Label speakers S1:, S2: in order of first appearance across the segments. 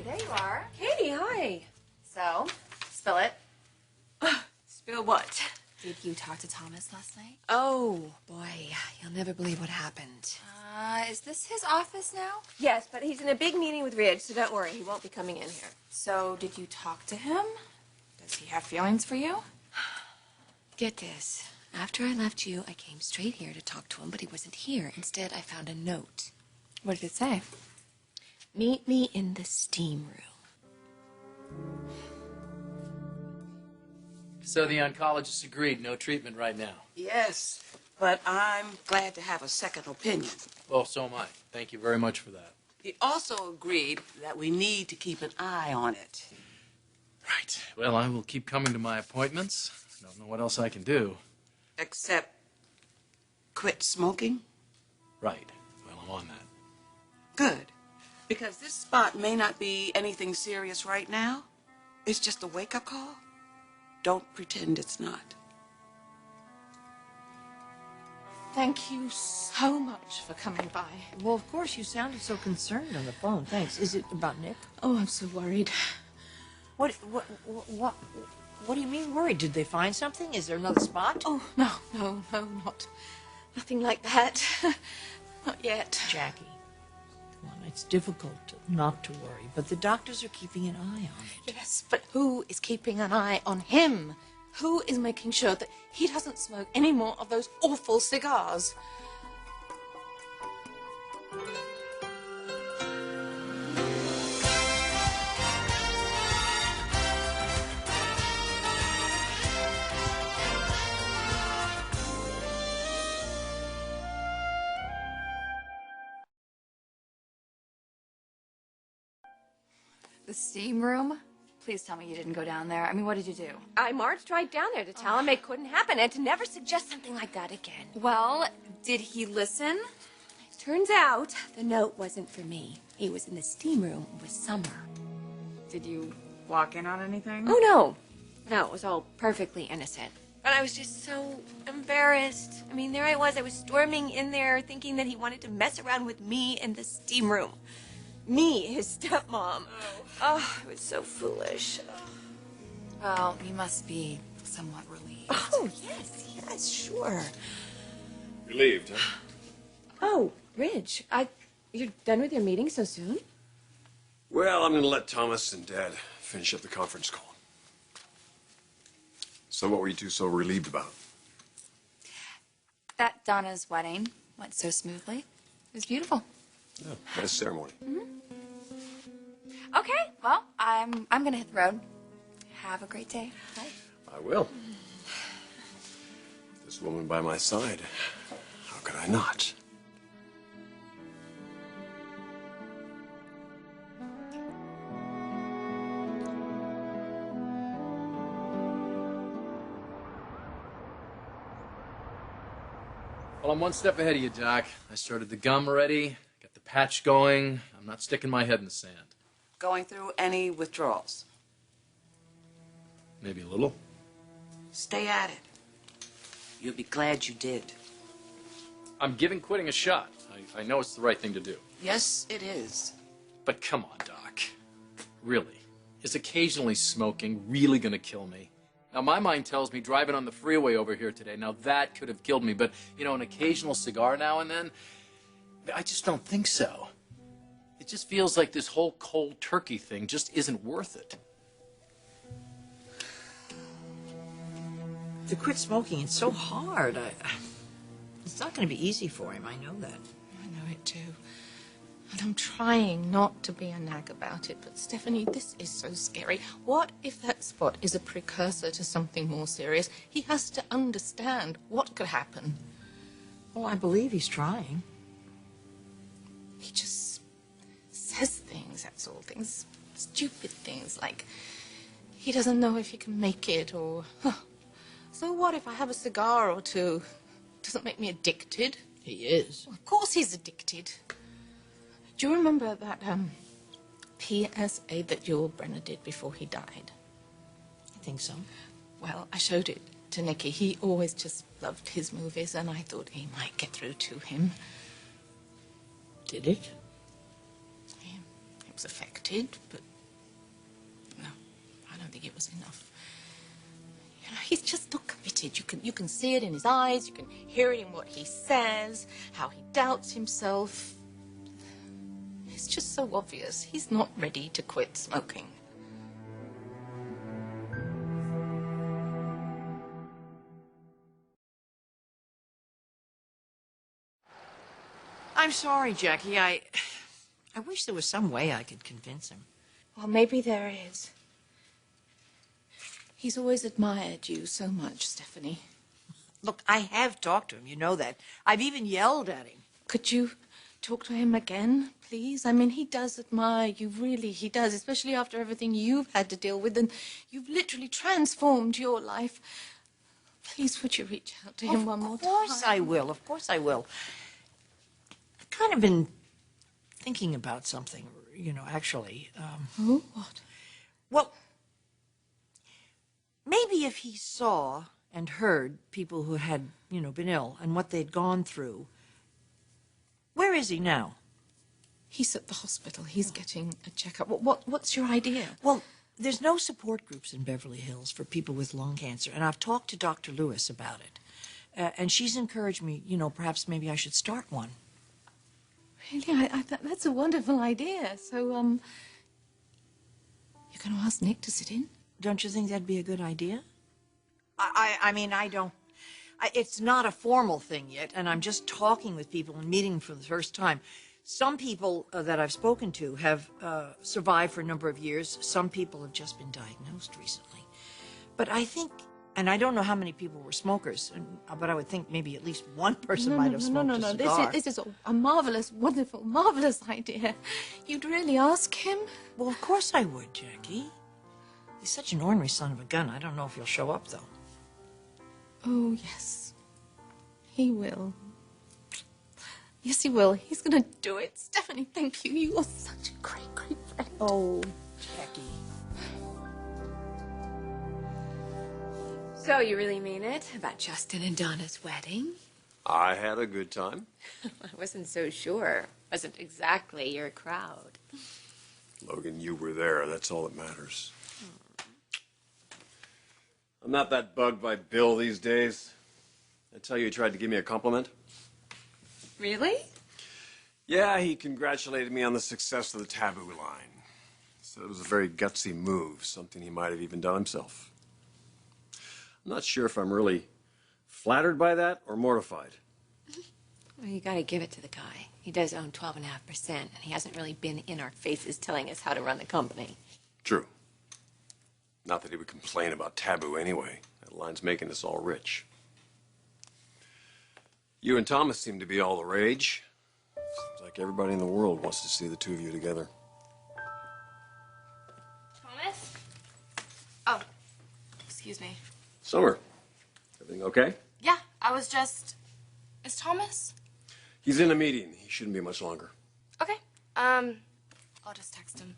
S1: there you are.
S2: Katie, hi.
S1: So, spill it.
S2: Spill what?
S1: Did you talk to Thomas last night?
S2: Oh, boy, you'll never believe what happened.
S1: Is this his office now?
S2: Yes, but he's in a big meeting with Ridge, so don't worry, he won't be coming in here.
S1: So, did you talk to him? Does he have feelings for you?
S2: Get this. After I left you, I came straight here to talk to him, but he wasn't here. Instead, I found a note.
S1: What did it say?
S2: Meet me in the steam room.
S3: So the oncologist agreed, no treatment right now.
S4: Yes, but I'm glad to have a second opinion.
S3: Well, so am I. Thank you very much for that.
S4: He also agreed that we need to keep an eye on it.
S3: Right. Well, I will keep coming to my appointments. I don't know what else I can do.
S4: Except quit smoking?
S3: Right. Well, I'm on that.
S4: Good. Because this spot may not be anything serious right now. It's just a wake-up call. Don't pretend it's not.
S5: Thank you so much for coming by.
S6: Well, of course, you sounded so concerned on the phone. Thanks. Is it about Nick?
S5: Oh, I'm so worried.
S6: What do you mean worried? Did they find something? Is there another spot?
S5: Oh, no, nothing like that. Not yet.
S6: Jackie, come on, it's difficult not to worry, but the doctors are keeping an eye on it.
S5: Yes, but who is keeping an eye on him? Who is making sure that he doesn't smoke any more of those awful cigars?
S1: The steam room? Please tell me you didn't go down there. I mean, what did you do?
S2: I marched right down there to tell him it couldn't happen and to never suggest something like that again.
S1: Well, did he listen?
S2: Turns out the note wasn't for me. He was in the steam room with Summer.
S1: Did you walk in on anything?
S2: Oh, no. No, it was all perfectly innocent. But I was just so embarrassed. I mean, there I was storming in there thinking that he wanted to mess around with me in the steam room. Me, his stepmom. Oh, it was so foolish.
S1: Well, you must be somewhat relieved.
S2: Oh, yes, sure.
S7: Relieved, huh?
S2: Oh, Ridge, you're done with your meeting so soon?
S7: Well, I'm going to let Thomas and Dad finish up the conference call. So what were you two so relieved about?
S1: That Donna's wedding went so smoothly. It was beautiful.
S7: Yeah, nice ceremony.
S1: Okay, well, I'm gonna hit the road. Have a great day. Bye.
S7: I will. With this woman by my side, how could I not?
S3: Well, I'm one step ahead of you, Doc. I started the gum already, got the patch going. I'm not sticking my head in the sand.
S4: Going through any withdrawals?
S3: Maybe a little.
S4: Stay at it. You'll be glad you did.
S3: I'm giving quitting a shot. I know it's the right thing to do.
S4: Yes, it is.
S3: But come on, Doc. Really? Is occasionally smoking really gonna kill me? Now, my mind tells me driving on the freeway over here today, now that could have killed me, but, you know, an occasional cigar now and then, I just don't think so. It just feels like this whole cold turkey thing just isn't worth it.
S6: To quit smoking, it's so hard. It's not going to be easy for him, I know that.
S5: I know it too. And I'm trying not to be a nag about it, but Stephanie, this is so scary. What if that spot is a precursor to something more serious? He has to understand what could happen.
S6: Well, I believe he's trying.
S5: He just says things, that's all. Things, stupid things, like he doesn't know if he can make it, or, so what if I have a cigar or two? Doesn't make me addicted.
S6: He is.
S5: Well, of course he's addicted. Do you remember that PSA that Yul Brynner did before he died?
S6: I think so.
S5: Well, I showed it to Nicky. He always just loved his movies, and I thought he might get through to him.
S6: Did it?
S5: He was affected, but don't think it was enough. You know, he's just not committed. You can see it in his eyes. You can hear it in what he says, how he doubts himself. It's just so obvious. He's not ready to quit smoking.
S6: I'm sorry, Jackie. I wish there was some way I could convince him.
S5: Well, maybe there is. He's always admired you so much, Stephanie.
S6: Look, I have talked to him. You know that. I've even yelled at him.
S5: Could you talk to him again, please? I mean, he does admire you, really, he does, especially after everything you've had to deal with, and you've literally transformed your life. Please, would you reach out to him one more time?
S6: Of course I will. Of course I will. I've kind of been thinking about something, you know, actually.
S5: Oh, what?
S6: Well, maybe if he saw and heard people who had, you know, been ill and what they'd gone through. Where is he now?
S5: He's at the hospital. He's getting a checkup. What's your idea?
S6: Well, there's no support groups in Beverly Hills for people with lung cancer, and I've talked to Dr. Lewis about it. And she's encouraged me, you know, perhaps maybe I should start one.
S5: Really? That's a wonderful idea. So, you're going to ask Nick to sit in?
S6: Don't you think that'd be a good idea? I mean, it's not a formal thing yet, and I'm just talking with people and meeting them for the first time. Some people that I've spoken to have survived for a number of years. Some people have just been diagnosed recently. But I think, and I don't know how many people were smokers, but I would think maybe at least one person might have smoked a cigar.
S5: This is a marvelous, wonderful, marvelous idea. You'd really ask him?
S6: Well, of course I would, Jackie. He's such an ornery son of a gun. I don't know if he'll show up, though.
S5: Oh, yes. He will. Yes, he will. He's going to do it. Stephanie, thank you. You are such a great, great friend.
S6: Oh, Jackie.
S2: So you really mean it about Justin and Donna's wedding?
S7: I had a good time.
S2: I wasn't so sure. Wasn't exactly your crowd.
S7: Logan, you were there. That's all that matters. I'm not that bugged by Bill these days. I tell you, he tried to give me a compliment.
S2: Really?
S7: Yeah, he congratulated me on the success of the Taboo line. Said it was a very gutsy move, something he might have even done himself. I'm not sure if I'm really flattered by that or mortified.
S2: Well, you gotta give it to the guy. He does own 12.5%, and he hasn't really been in our faces telling us how to run the company.
S7: True. Not that he would complain about Taboo anyway. That line's making us all rich. You and Thomas seem to be all the rage. Seems like everybody in the world wants to see the two of you together.
S1: Thomas? Oh, excuse me.
S7: Summer, everything okay?
S1: Yeah, I was just... Is Thomas?
S7: He's in a meeting. He shouldn't be much longer.
S1: Okay. I'll just text him.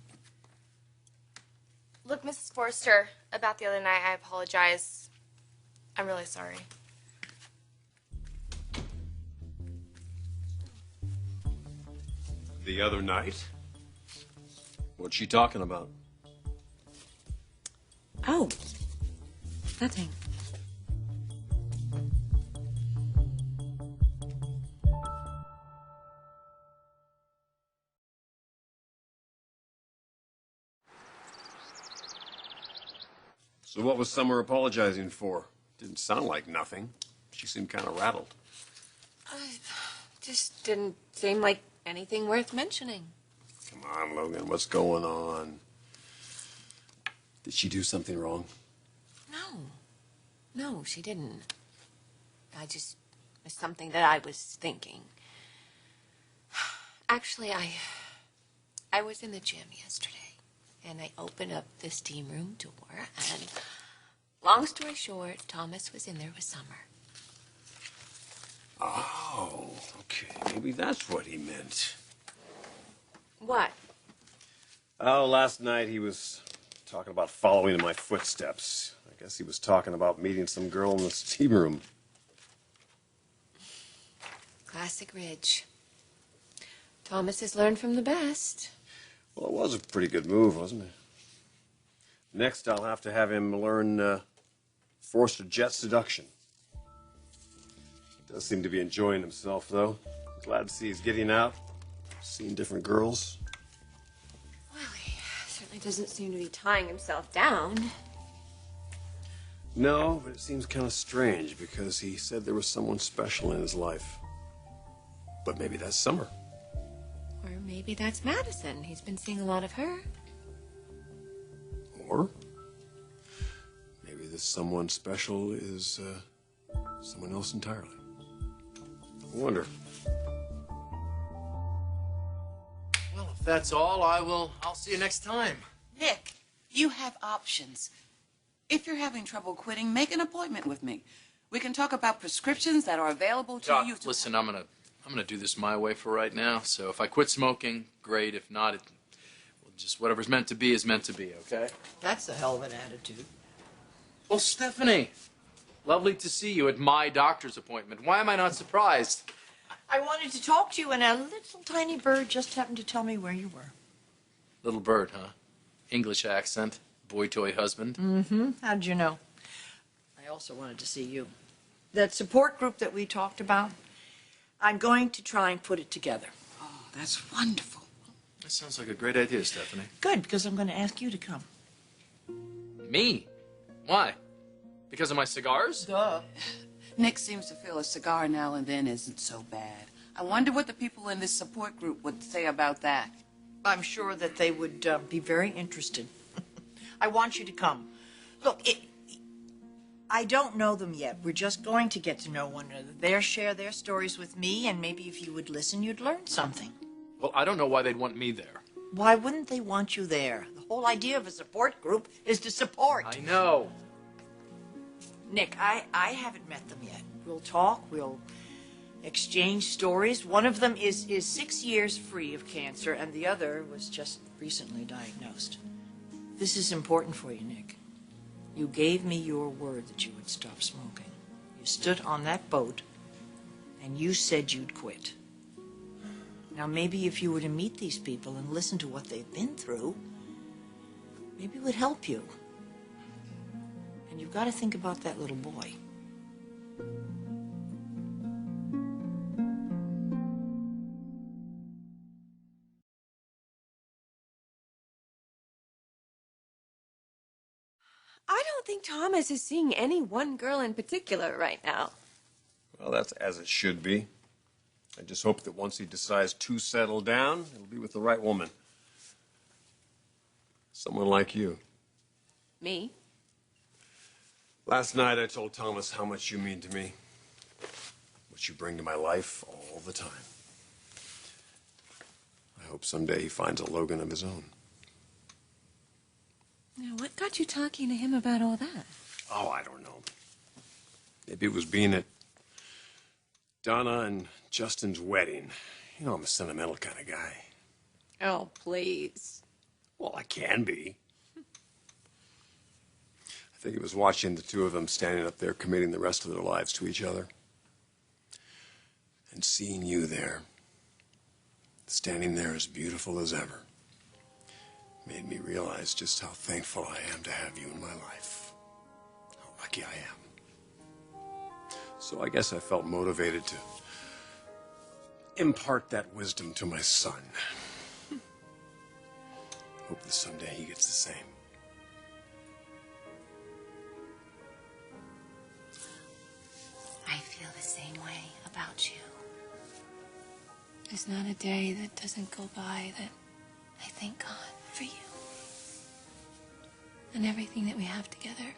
S1: Look, Mrs. Forrester, about the other night, I apologize. I'm really sorry.
S7: The other night? What's she talking about?
S2: Oh, nothing.
S7: So what was Summer apologizing for? Didn't sound like nothing. She seemed kind of rattled.
S2: Just didn't seem like anything worth mentioning.
S7: Come on, Logan, what's going on? Did she do something wrong?
S2: No, she didn't. It was something that I was thinking. Actually, I was in the gym yesterday, and I opened up the steam room door, and long story short, Thomas was in there with Summer.
S7: Oh, okay. Maybe that's what he meant.
S2: What?
S7: Oh, last night he was talking about following in my footsteps. I guess he was talking about meeting some girl in the steam room.
S2: Classic Ridge. Thomas has learned from the best.
S7: Well, it was a pretty good move, wasn't it? Next, I'll have to have him learn forced jet seduction. He does seem to be enjoying himself, though. Glad to see he's getting out, seeing different girls.
S2: Well, he certainly doesn't seem to be tying himself down.
S7: No, but it seems kind of strange because he said there was someone special in his life. But maybe that's Summer.
S2: Or maybe that's Madison. He's been seeing a lot of her.
S7: Or maybe this someone special is someone else entirely. I wonder.
S3: Well, if that's all, I'll see you next time.
S4: Nick, you have options. If you're having trouble quitting, make an appointment with me. We can talk about prescriptions that are available to
S3: Doc,
S4: you.
S3: listen, I'm gonna do this my way for right now. So if I quit smoking, great. If not, just whatever's meant to be is meant to be, okay?
S6: That's a hell of an attitude.
S3: Well, Stephanie, lovely to see you at my doctor's appointment. Why am I not surprised?
S6: I wanted to talk to you, and a little tiny bird just happened to tell me where you were.
S3: Little bird, huh? English accent, boy toy husband.
S6: Mm-hmm. How'd you know? I also wanted to see you. That support group that we talked about, I'm going to try and put it together.
S4: Oh, that's wonderful.
S3: That sounds like a great idea, Stephanie.
S6: Good, because I'm going to ask you to come.
S3: Me? Why? Because of my cigars?
S6: Duh.
S4: Nick seems to feel a cigar now and then isn't so bad. I wonder what the people in this support group would say about that.
S6: I'm sure that they would be very interested. I want you to come. Look, I don't know them yet. We're just going to get to know one another. They'll share their stories with me, and maybe if you would listen, you'd learn something.
S3: Well, I don't know why they'd want me there.
S6: Why wouldn't they want you there? The whole idea of a support group is to support.
S3: I know.
S6: Nick, I haven't met them yet. We'll talk, we'll exchange stories. One of them is 6 years free of cancer, and the other was just recently diagnosed. This is important for you, Nick. You gave me your word that you would stop smoking. You stood on that boat, and you said you'd quit. Now, maybe if you were to meet these people and listen to what they've been through, maybe it would help you. And you've got to think about that little boy.
S2: I don't think Thomas is seeing any one girl in particular right now.
S7: Well, that's as it should be. I just hope that once he decides to settle down, it'll be with the right woman. Someone like you.
S2: Me?
S7: Last night I told Thomas how much you mean to me. What you bring to my life all the time. I hope someday he finds a Logan of his own.
S2: Now, what got you talking to him about all that?
S7: Oh, I don't know. Maybe it was being at Donna and Justin's wedding. You know, I'm a sentimental kind of guy.
S2: Oh, please.
S7: Well, I can be. I think it was watching the two of them standing up there committing the rest of their lives to each other. And seeing you there, standing there as beautiful as ever, made me realize just how thankful I am to have you in my life. How lucky I am. So I guess I felt motivated to impart that wisdom to my son. Hope that someday he gets the same.
S5: I feel the same way about you. There's not a day that doesn't go by that I thank God for you. And everything that we have together.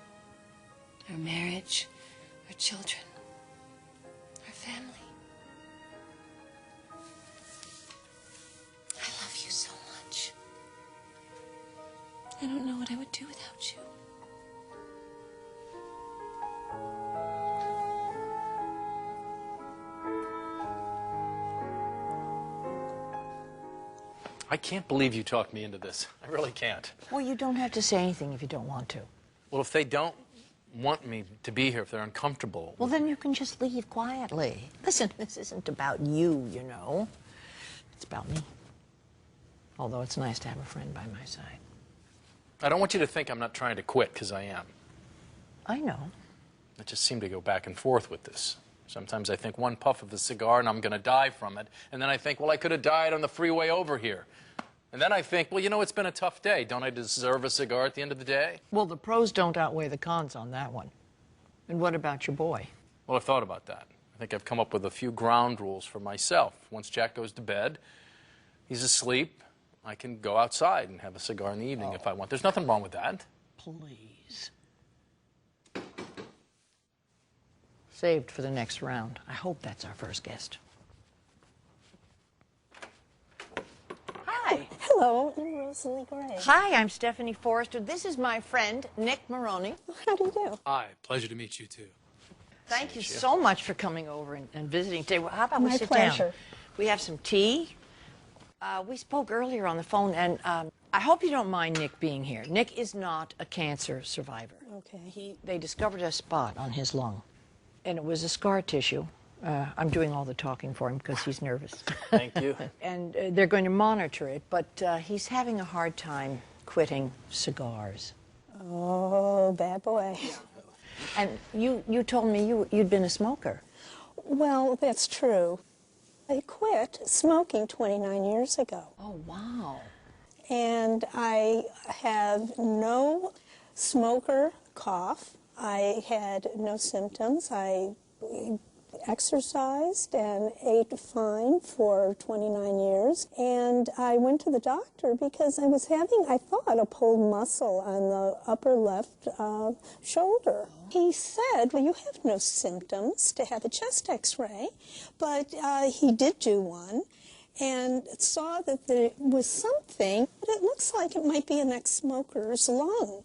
S5: Our marriage, our children, our family. I love you so much. I don't know what I would do without you.
S3: I can't believe you talked me into this. I really can't.
S6: Well, you don't have to say anything if you don't want to.
S3: Well, if they don't want me to be here, if they're uncomfortable...
S6: Well, then you can just leave quietly. Listen, this isn't about you, you know. It's about me. Although it's nice to have a friend by my side.
S3: I don't want you to think I'm not trying to quit, because I am.
S6: I know.
S3: I just seem to go back and forth with this. Sometimes I think one puff of a cigar and I'm going to die from it. And then I think, well, I could have died on the freeway over here. And then I think, well, you know, it's been a tough day. Don't I deserve a cigar at the end of the day?
S6: Well, the pros don't outweigh the cons on that one. And what about your boy?
S3: Well, I've thought about that. I think I've come up with a few ground rules for myself. Once Jack goes to bed, he's asleep, I can go outside and have a cigar in the evening if I want. There's nothing wrong with that.
S6: Please. Saved for the next round. I hope that's our first guest. Hi.
S8: Hello, I'm Rosalie Gray.
S6: Hi, I'm Stephanie Forrester. This is my friend, Nick Maroney.
S8: How do you do?
S3: Hi, pleasure to meet you, too.
S6: Thank you so much for coming over and visiting today. Well, how about we
S8: My
S6: sit
S8: pleasure.
S6: down? We have some tea. We spoke earlier on the phone, and I hope you don't mind Nick being here. Nick is not a cancer survivor.
S8: Okay.
S6: They discovered a spot on his lung, and it was a scar tissue. I'm doing all the talking for him because he's nervous.
S3: Thank you.
S6: And they're going to monitor it, but he's having a hard time quitting cigars.
S8: Oh, bad boy.
S6: And you told me you'd been a smoker.
S8: Well, that's true. I quit smoking 29 years ago.
S6: Oh, wow.
S8: And I have no smoker cough. I had no symptoms. I exercised and ate fine for 29 years. And I went to the doctor because I was having, I thought, a pulled muscle on the upper left shoulder. He said, well, you have no symptoms to have a chest x-ray, but he did do one and saw that there was something, but it looks like it might be an ex-smoker's lung.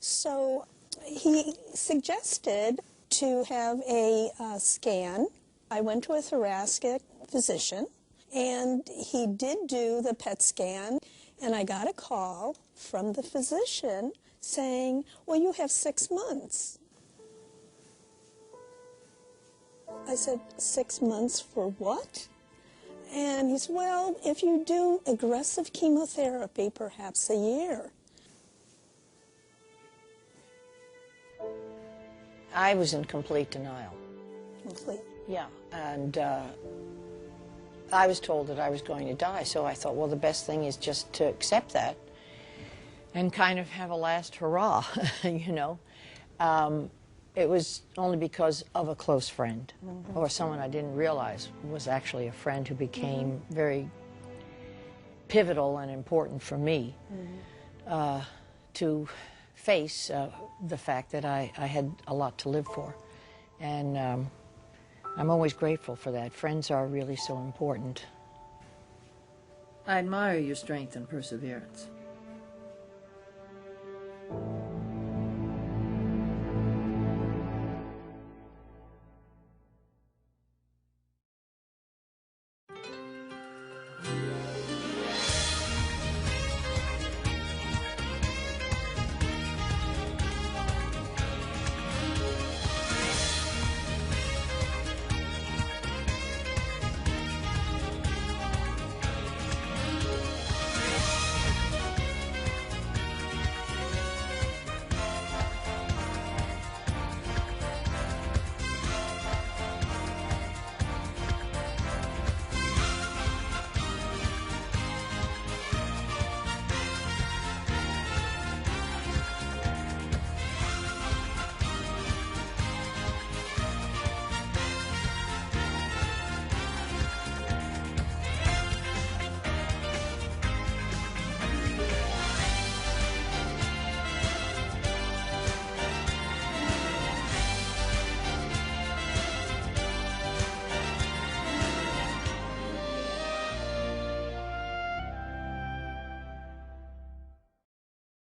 S8: So he suggested to have a scan. I went to a thoracic physician, and he did do the PET scan, and I got a call from the physician saying, well, you have 6 months. I said, 6 months for what? And he said, well, if you do aggressive chemotherapy, perhaps a year.
S6: I was in complete denial.
S8: Complete.
S6: Yeah, and I was told that I was going to die, so I thought, well, the best thing is just to accept that and kind of have a last hurrah, you know. It was only because of a close friend or someone I didn't realize was actually a friend who became very pivotal and important for me to face the fact that I had a lot to live for. And I'm always grateful for that. Friends are really so important. I admire your strength and perseverance.